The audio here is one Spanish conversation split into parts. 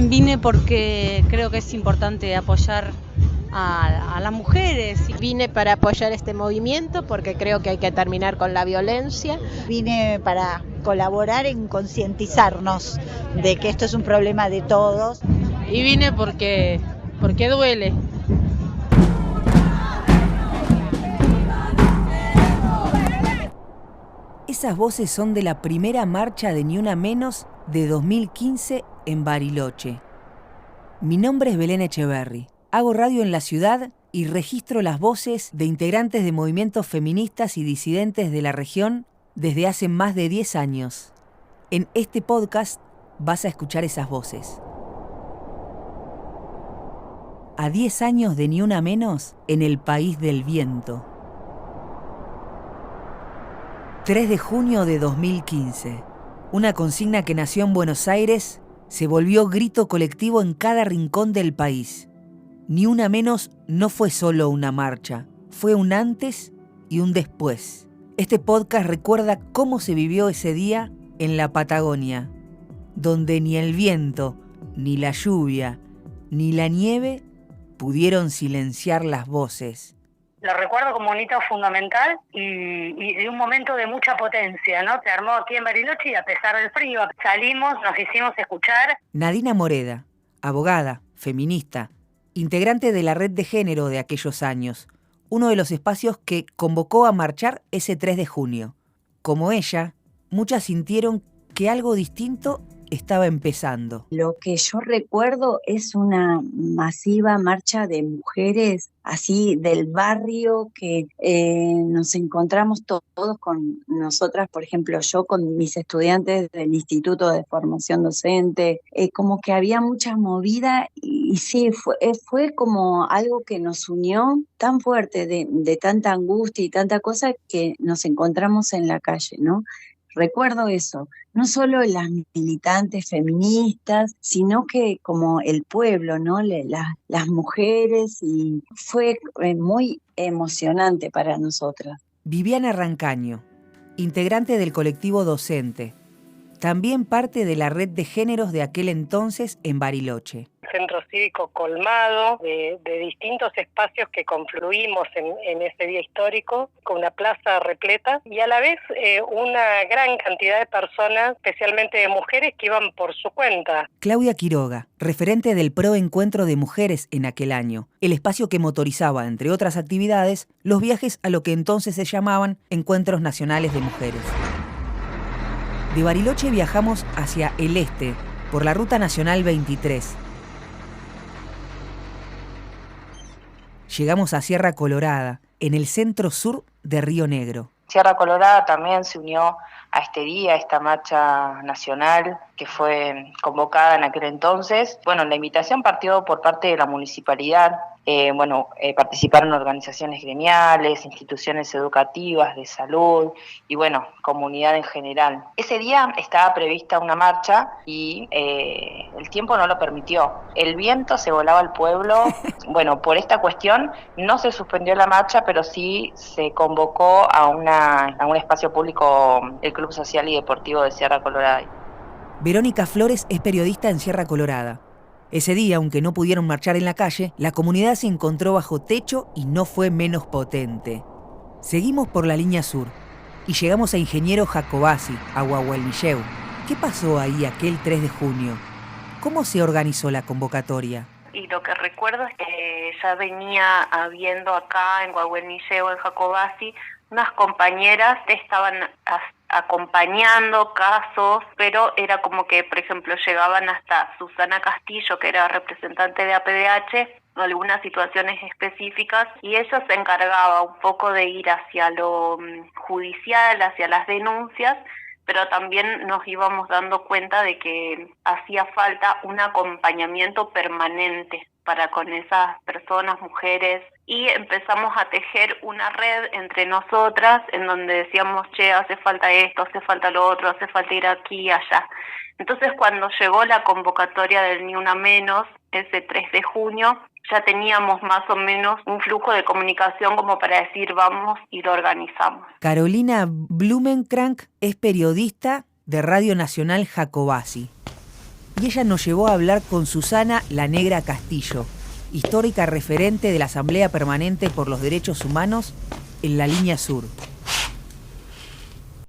Vine porque creo que es importante apoyar a las mujeres. Vine para apoyar este movimiento porque creo que hay que terminar con la violencia. Vine para colaborar en concientizarnos de que esto es un problema de todos. Y vine porque duele. Esas voces son de la primera marcha de Ni Una Menos de 2015 en Bariloche. Mi nombre es Belén Echeverry. Hago radio en la ciudad y registro las voces de integrantes de movimientos feministas y disidentes de la región desde hace más de 10 años. En este podcast vas a escuchar esas voces. A 10 años de Ni Una Menos en el país del viento. 3 de junio de 2015. Una consigna que nació en Buenos Aires se volvió grito colectivo en cada rincón del país. Ni Una Menos no fue solo una marcha, fue un antes y un después. Este podcast recuerda cómo se vivió ese día en la Patagonia, donde ni el viento, ni la lluvia, ni la nieve pudieron silenciar las voces. Lo recuerdo como un hito fundamental y de un momento de mucha potencia, ¿no? Se armó aquí en Bariloche y a pesar del frío salimos, nos hicimos escuchar. Nadina Moreda, abogada, feminista, integrante de la Red de Género de aquellos años, uno de los espacios que convocó a marchar ese 3 de junio. Como ella, muchas sintieron que algo distinto estaba empezando. Lo que yo recuerdo es una masiva marcha de mujeres así del barrio que nos encontramos todos con nosotras, por ejemplo, yo con mis estudiantes del Instituto de Formación Docente, como que había mucha movida y sí, fue como algo que nos unió tan fuerte de tanta angustia y tanta cosa que nos encontramos en la calle, ¿no? Recuerdo eso, no solo las militantes feministas, sino que como el pueblo, ¿no? Las mujeres, y fue muy emocionante para nosotras. Viviana Rancaño, integrante del colectivo docente, también parte de la red de géneros de aquel entonces en Bariloche. Centro cívico colmado de distintos espacios que confluimos en ese día histórico, con una plaza repleta y a la vez una gran cantidad de personas, especialmente de mujeres, que iban por su cuenta. Claudia Quiroga, referente del Pro Encuentro de Mujeres en aquel año, el espacio que motorizaba, entre otras actividades, los viajes a lo que entonces se llamaban Encuentros Nacionales de Mujeres. De Bariloche viajamos hacia el este, por la Ruta Nacional 23. Llegamos a Sierra Colorada, en el centro sur de Río Negro. Sierra Colorada también se unió a este día, a esta marcha nacional que fue convocada en aquel entonces. Bueno, la invitación partió por parte de la municipalidad. Participaron organizaciones gremiales, instituciones educativas, de salud y comunidad en general. Ese día estaba prevista una marcha y el tiempo no lo permitió. El viento se volaba al pueblo. Por esta cuestión no se suspendió la marcha, pero sí se convocó a un espacio público, el Club Social y Deportivo de Sierra Colorada. Verónica Flores es periodista en Sierra Colorada. Ese día, aunque no pudieron marchar en la calle, la comunidad se encontró bajo techo y no fue menos potente. Seguimos por la línea sur y llegamos a Ingeniero Jacobasi, a Huahualnilleu. ¿Qué pasó ahí aquel 3 de junio? ¿Cómo se organizó la convocatoria? Y lo que recuerdo es que ya venía habiendo acá en Huahualnilleu, en Jacobasi, unas compañeras que estaban acompañando casos, pero era como que, por ejemplo, llegaban hasta Susana Castillo, que era representante de APDH, algunas situaciones específicas, y ella se encargaba un poco de ir hacia lo judicial, hacia las denuncias, pero también nos íbamos dando cuenta de que hacía falta un acompañamiento permanente para con esas personas, mujeres, y empezamos a tejer una red entre nosotras en donde decíamos, hace falta esto, hace falta lo otro, hace falta ir aquí y allá. Entonces, cuando llegó la convocatoria del Ni Una Menos, ese 3 de junio, ya teníamos más o menos un flujo de comunicación como para decir vamos y lo organizamos. Carolina Blumenkrank es periodista de Radio Nacional Jacobasi. y ella nos llevó a hablar con Susana La Negra Castillo, histórica referente de la Asamblea Permanente por los Derechos Humanos en la Línea Sur.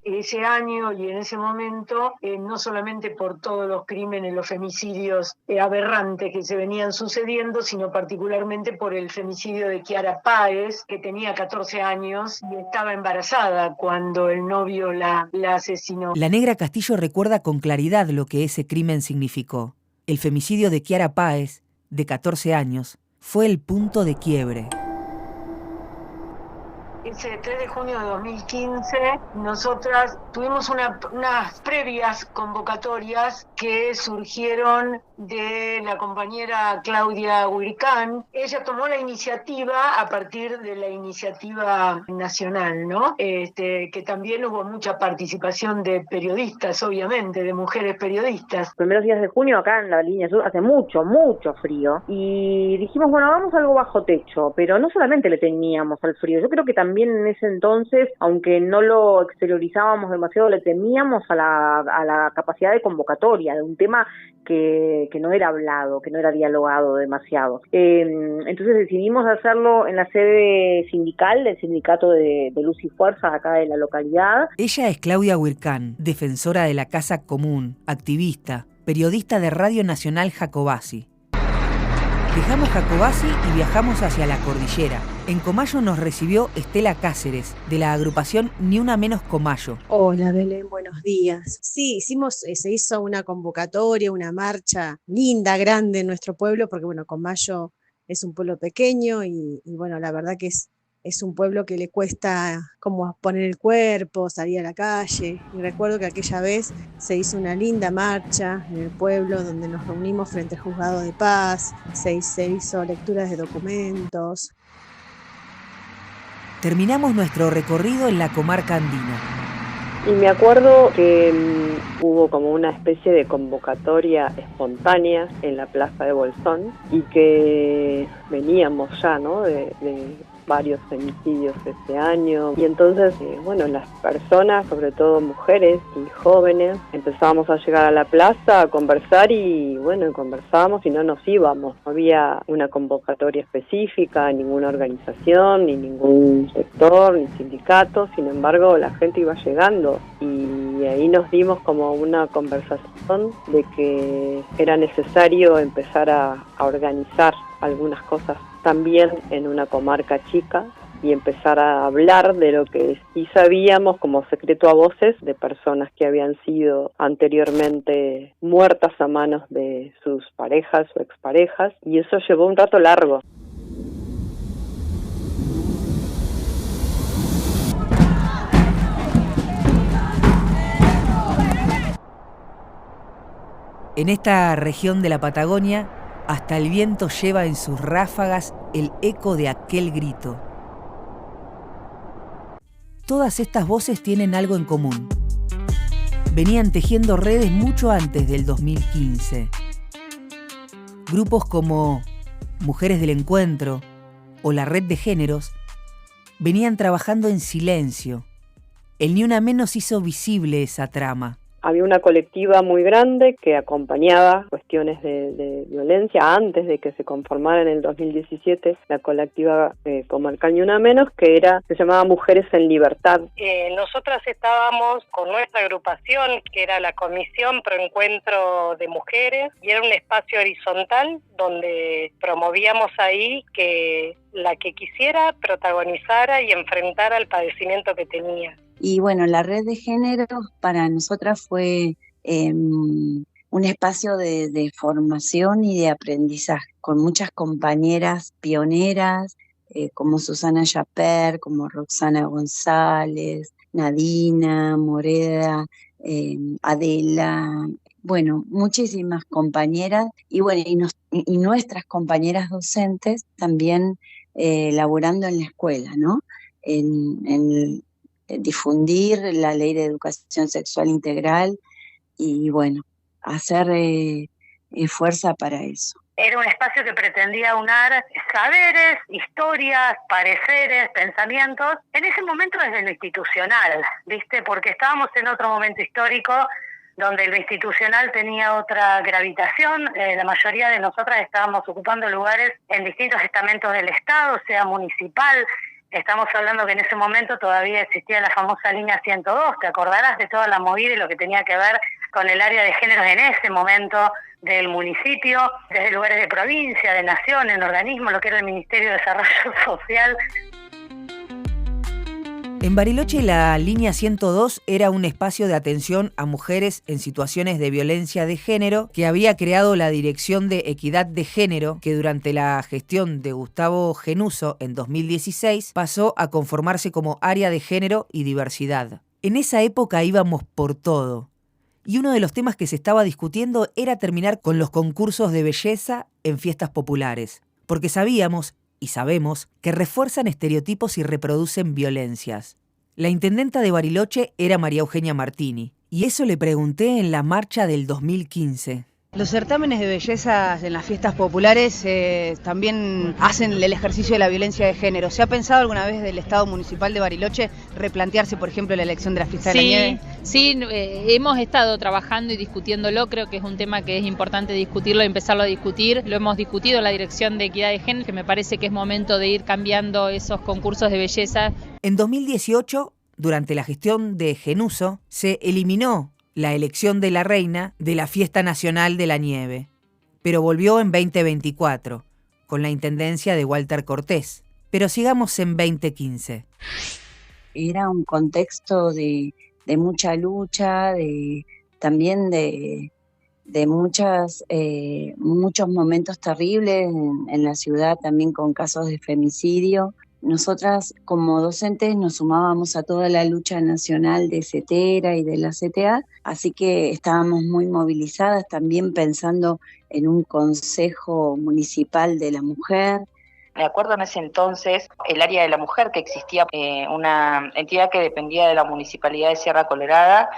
Ese año y en ese momento, no solamente por todos los crímenes, los femicidios aberrantes que se venían sucediendo, sino particularmente por el femicidio de Kiara Páez, que tenía 14 años y estaba embarazada cuando el novio la asesinó. La Negra Castillo recuerda con claridad lo que ese crimen significó. El femicidio de Kiara Páez, de 14 años, fue el punto de quiebre. Ese 3 de junio de 2015, nosotras tuvimos unas previas convocatorias que surgieron de la compañera Claudia Huircán. Ella tomó la iniciativa a partir de la iniciativa nacional, ¿no? Que también hubo mucha participación de periodistas, obviamente, de mujeres periodistas. Los primeros días de junio acá en la Línea Sur hace mucho frío y dijimos, bueno, hagamos algo bajo techo, pero no solamente le teníamos al frío, yo creo que también en ese entonces, aunque no lo exteriorizábamos demasiado, le temíamos a la capacidad de convocatoria de un tema que no era hablado, que no era dialogado demasiado. Entonces decidimos hacerlo en la sede sindical del sindicato de Luz y Fuerza acá de la localidad. Ella es Claudia Huircán, defensora de la Casa Común, activista, periodista de Radio Nacional Jacobasi. Dejamos Jacobasi y viajamos hacia la cordillera. En Comayo nos recibió Estela Cáceres, de la agrupación Ni Una Menos Comayo. Hola Belén, buenos días. Sí, se hizo una convocatoria, una marcha linda, grande en nuestro pueblo, porque bueno, Comayo es un pueblo pequeño y bueno, la verdad que es un pueblo que le cuesta como poner el cuerpo, salir a la calle. Y recuerdo que aquella vez se hizo una linda marcha en el pueblo donde nos reunimos frente al juzgado de paz, se hizo lecturas de documentos. Terminamos nuestro recorrido en la comarca andina. Y me acuerdo que hubo como una especie de convocatoria espontánea en la Plaza de Bolsón y que veníamos ya, ¿no?, de varios femicidios este año y entonces, bueno, las personas, sobre todo mujeres y jóvenes, empezábamos a llegar a la plaza a conversar y bueno, conversábamos y no nos íbamos. No había una convocatoria específica, ninguna organización, ni ningún sector, ni sindicato, sin embargo la gente iba llegando y ahí nos dimos como una conversación de que era necesario empezar a organizar algunas cosas también en una comarca chica y empezar a hablar de lo que sí sabíamos como secreto a voces de personas que habían sido anteriormente muertas a manos de sus parejas o exparejas, y eso llevó un rato largo. En esta región de la Patagonia, hasta el viento lleva en sus ráfagas el eco de aquel grito. Todas estas voces tienen algo en común. Venían tejiendo redes mucho antes del 2015. Grupos como Mujeres del Encuentro o la Red de Géneros venían trabajando en silencio. El Ni Una Menos hizo visible esa trama. Había una colectiva muy grande que acompañaba cuestiones de violencia antes de que se conformara en el 2017 la colectiva comarcal Ni Una Menos, se llamaba Mujeres en Libertad. Nosotras estábamos con nuestra agrupación, que era la Comisión Pro Encuentro de Mujeres, y era un espacio horizontal donde promovíamos ahí que la que quisiera protagonizara y enfrentara el padecimiento que tenía. Y bueno, la red de género para nosotras fue un espacio de formación y de aprendizaje, con muchas compañeras pioneras, como Susana Yaper, como Roxana González, Nadina, Moreda, Adela, bueno, muchísimas compañeras, y bueno, y nuestras compañeras docentes también laborando en la escuela, ¿no? En difundir la ley de educación sexual integral y bueno, hacer fuerza para eso. Era un espacio que pretendía aunar saberes, historias, pareceres, pensamientos, en ese momento desde lo institucional, ¿viste? Porque estábamos en otro momento histórico donde lo institucional tenía otra gravitación. La mayoría de nosotras estábamos ocupando lugares en distintos estamentos del Estado, sea municipal. Estamos hablando que en ese momento todavía existía la famosa línea 102, te acordarás de toda la movida y lo que tenía que ver con el área de género en ese momento del municipio, desde lugares de provincia, de nación, en organismos, lo que era el Ministerio de Desarrollo Social. En Bariloche la línea 102 era un espacio de atención a mujeres en situaciones de violencia de género que había creado la Dirección de Equidad de Género, que durante la gestión de Gustavo Genuso en 2016 pasó a conformarse como Área de Género y Diversidad. En esa época íbamos por todo, y uno de los temas que se estaba discutiendo era terminar con los concursos de belleza en fiestas populares, porque sabíamos y sabemos que refuerzan estereotipos y reproducen violencias. La intendenta de Bariloche era María Eugenia Martini, y eso le pregunté en la marcha del 2015. Los certámenes de bellezas en las fiestas populares también hacen el ejercicio de la violencia de género. ¿Se ha pensado alguna vez del Estado Municipal de Bariloche replantearse, por ejemplo, la elección de la fiesta de la nieve? Sí, hemos estado trabajando y discutiéndolo. Creo que es un tema que es importante discutirlo y empezarlo a discutir. Lo hemos discutido en la Dirección de Equidad de Género, que me parece que es momento de ir cambiando esos concursos de belleza. En 2018, durante la gestión de Genuso, se eliminó la elección de la reina de la Fiesta Nacional de la Nieve, pero volvió en 2024, con la intendencia de Walter Cortés. Pero sigamos en 2015. Era un contexto de mucha lucha, también de muchos momentos terribles en la ciudad, también con casos de femicidio. Nosotras como docentes nos sumábamos a toda la lucha nacional de CETERA y de la CTA, así que estábamos muy movilizadas también pensando en un consejo municipal de la mujer. Me acuerdo en ese entonces el área de la mujer, que existía una entidad que dependía de la Municipalidad de Sierra Colorada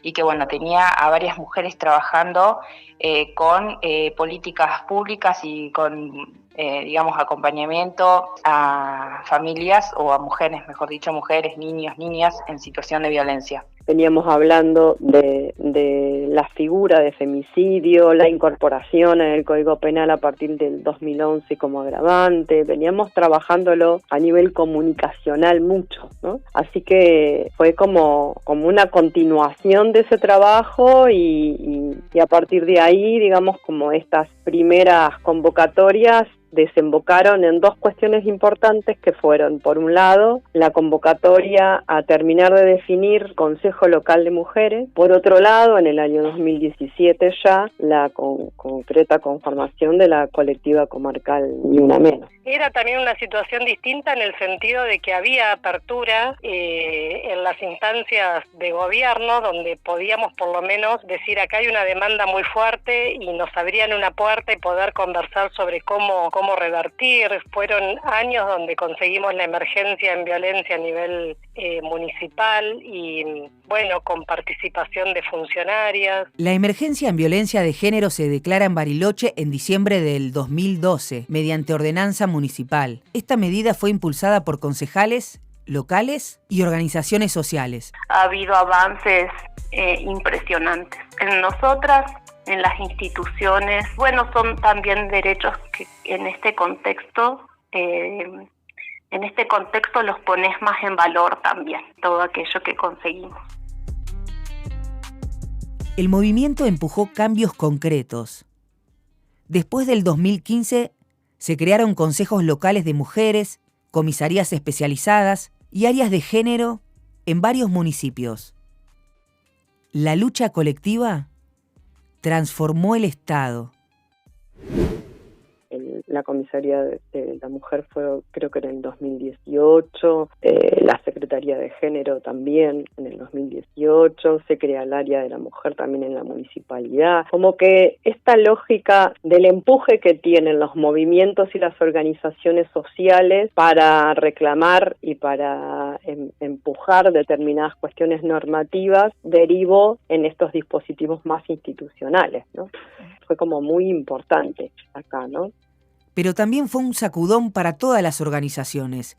y que tenía a varias mujeres trabajando con políticas públicas y con acompañamiento a familias o a mujeres, mejor dicho, mujeres, niños, niñas en situación de violencia. Veníamos hablando de la figura de femicidio, la incorporación en el Código Penal a partir del 2011 como agravante, veníamos trabajándolo a nivel comunicacional mucho, ¿no? Así que fue como una continuación de ese trabajo y a partir de ahí, como estas primeras convocatorias desembocaron en dos cuestiones importantes que fueron, por un lado, la convocatoria a terminar de definir Consejo Local de Mujeres, por otro lado, en el año 2017 ya, la concreta conformación de la colectiva comarcal Ni Una Menos. Era también una situación distinta en el sentido de que había apertura en las instancias de gobierno donde podíamos por lo menos decir acá hay una demanda muy fuerte y nos abrían una puerta y poder conversar sobre cómo revertir. Fueron años donde conseguimos la emergencia en violencia a nivel municipal y con participación de funcionarias. La emergencia en violencia de género se declara en Bariloche en diciembre del 2012 mediante ordenanza municipal. Esta medida fue impulsada por concejales locales y organizaciones sociales. Ha habido avances impresionantes. En nosotras, en las instituciones, son también derechos que en este contexto los pones más en valor también, todo aquello que conseguimos. El movimiento empujó cambios concretos. Después del 2015 se crearon consejos locales de mujeres, comisarías especializadas y áreas de género en varios municipios. La lucha colectiva transformó el Estado. La comisaría de la mujer fue, creo que en el 2018, la Secretaría de Género también en el 2018, se crea el área de la mujer también en la municipalidad. Como que esta lógica del empuje que tienen los movimientos y las organizaciones sociales para reclamar y para empujar determinadas cuestiones normativas derivó en estos dispositivos más institucionales, ¿no? Fue como muy importante acá, ¿no? Pero también fue un sacudón para todas las organizaciones.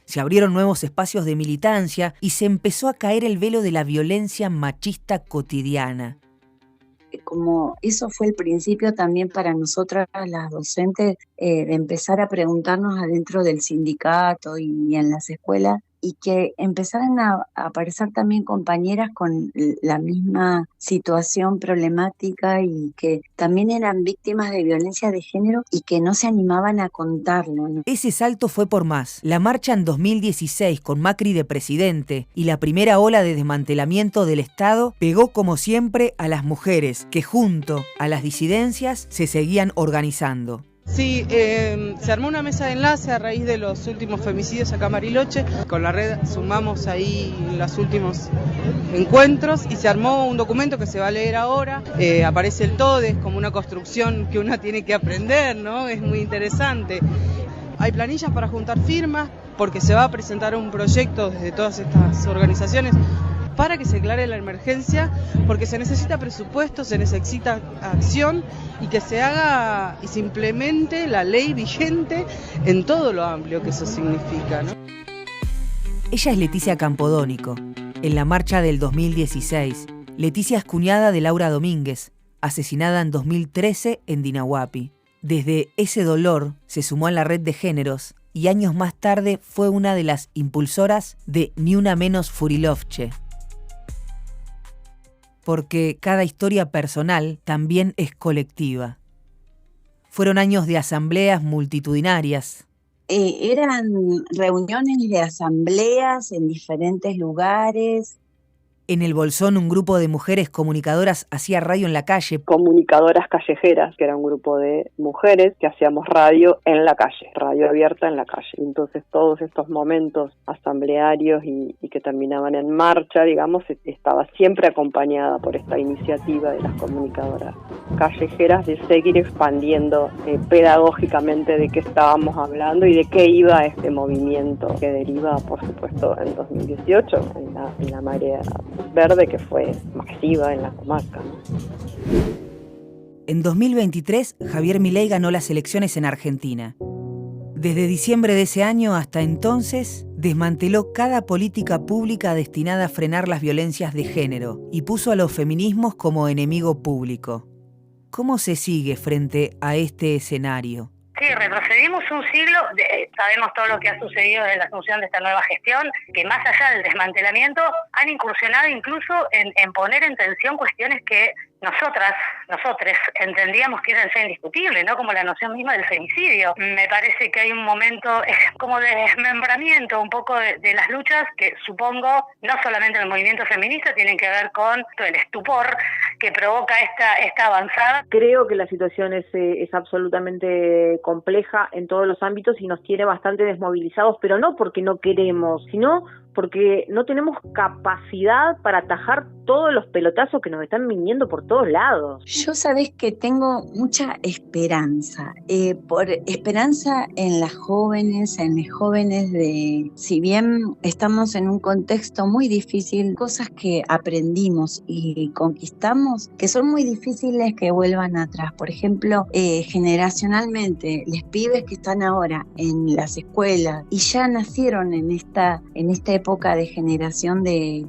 Se abrieron nuevos espacios de militancia y se empezó a caer el velo de la violencia machista cotidiana. como eso fue el principio también para nosotras las docentes, de empezar a preguntarnos adentro del sindicato y en las escuelas, y que empezaran a aparecer también compañeras con la misma situación problemática y que también eran víctimas de violencia de género y que no se animaban a contarlo, ¿no? Ese salto fue por más. La marcha en 2016 con Macri de presidente y la primera ola de desmantelamiento del Estado pegó como siempre a las mujeres que junto a las disidencias se seguían organizando. Sí, se armó una mesa de enlace a raíz de los últimos femicidios acá en Bariloche. Con la red sumamos ahí los últimos encuentros y se armó un documento que se va a leer ahora. Aparece el TODES como una construcción que uno tiene que aprender, ¿no? Es muy interesante. Hay planillas para juntar firmas porque se va a presentar un proyecto desde todas estas organizaciones para que se aclare la emergencia, porque se necesita presupuesto, se necesita acción y que se haga y se implemente la ley vigente en todo lo amplio que eso significa, ¿no? Ella es Leticia Campodónico. En la marcha del 2016, Leticia es cuñada de Laura Domínguez, asesinada en 2013 en Dinahuapi. Desde ese dolor se sumó a la red de géneros y años más tarde fue una de las impulsoras de Ni Una Menos Furilovche. Porque cada historia personal también es colectiva. Fueron años de asambleas multitudinarias. Eran reuniones de asambleas en diferentes lugares. En el Bolsón, un grupo de mujeres comunicadoras hacía radio en la calle. Comunicadoras callejeras, que era un grupo de mujeres que hacíamos radio en la calle, radio abierta en la calle. Entonces todos estos momentos asamblearios y que terminaban en marcha, digamos, estaba siempre acompañada por esta iniciativa de las comunicadoras callejeras de seguir expandiendo pedagógicamente de qué estábamos hablando y de qué iba este movimiento que deriva, por supuesto, en 2018, en la marea verde que fue masiva en la comarca. En 2023, Javier Milei ganó las elecciones en Argentina. Desde diciembre de ese año hasta entonces, desmanteló cada política pública destinada a frenar las violencias de género y puso a los feminismos como enemigo público. ¿Cómo se sigue frente a este escenario? Sí, retrocedimos un siglo, sabemos todo lo que ha sucedido desde la asunción de esta nueva gestión, que más allá del desmantelamiento han incursionado incluso en poner en tensión cuestiones que nosotros entendíamos que eran ya indiscutibles, ¿no? Como la noción misma del femicidio. Me parece que hay un momento como de desmembramiento un poco de las luchas que supongo no solamente en el movimiento feminista tienen que ver con el estupor que provoca esta avanzada. Creo que la situación es absolutamente compleja en todos los ámbitos y nos tiene bastante desmovilizados, pero no porque no queremos, sino porque no tenemos capacidad para atajar todos los pelotazos que nos están viniendo por todos lados. Yo sabés que tengo mucha esperanza, por esperanza en las jóvenes, si bien estamos en un contexto muy difícil, cosas que aprendimos y conquistamos que son muy difíciles que vuelvan atrás. Por ejemplo, generacionalmente, los pibes que están ahora en las escuelas y ya nacieron en esta época de generación de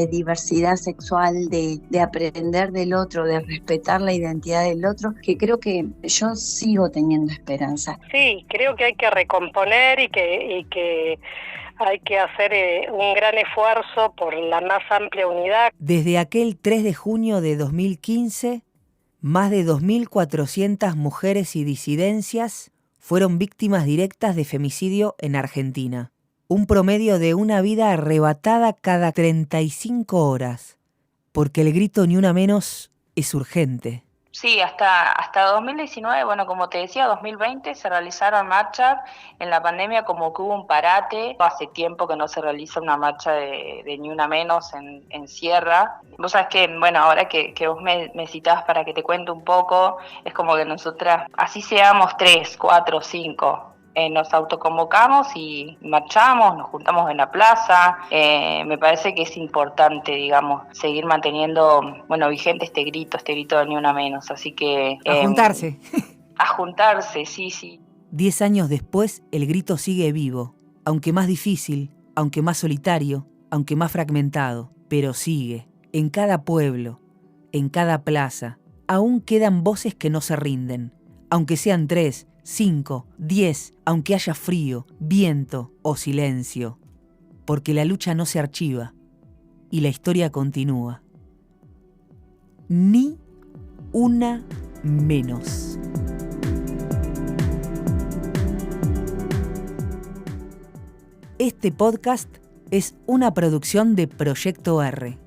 diversidad sexual, de aprender del otro, de respetar la identidad del otro, que creo que yo sigo teniendo esperanza. Sí, creo que hay que recomponer y que hay que hacer un gran esfuerzo por la más amplia unidad. Desde aquel 3 de junio de 2015, más de 2.400 mujeres y disidencias fueron víctimas directas de femicidio en Argentina. Un promedio de una vida arrebatada cada 35 horas, porque el grito Ni Una Menos es urgente. Sí, hasta 2019, bueno, como te decía, 2020 se realizaron marchas. En la pandemia como que hubo un parate. Hace tiempo que no se realiza una marcha de Ni Una Menos en Sierra. Vos sabés que, bueno, ahora que vos me citabas para que te cuente un poco, es como que nosotras, así seamos 3, 4, 5... nos autoconvocamos y marchamos, nos juntamos en la plaza. Me parece que es importante, digamos, seguir manteniendo, vigente este grito de Ni Una Menos. Así que... A juntarse. A juntarse, sí. 10 años después, el grito sigue vivo, aunque más difícil, aunque más solitario, aunque más fragmentado, pero sigue, en cada pueblo, En cada plaza, aún quedan voces que no se rinden, aunque sean 3, 5, 10, aunque haya frío, viento o silencio, porque la lucha no se archiva y la historia continúa. Ni una menos. Este podcast es una producción de Proyecto R.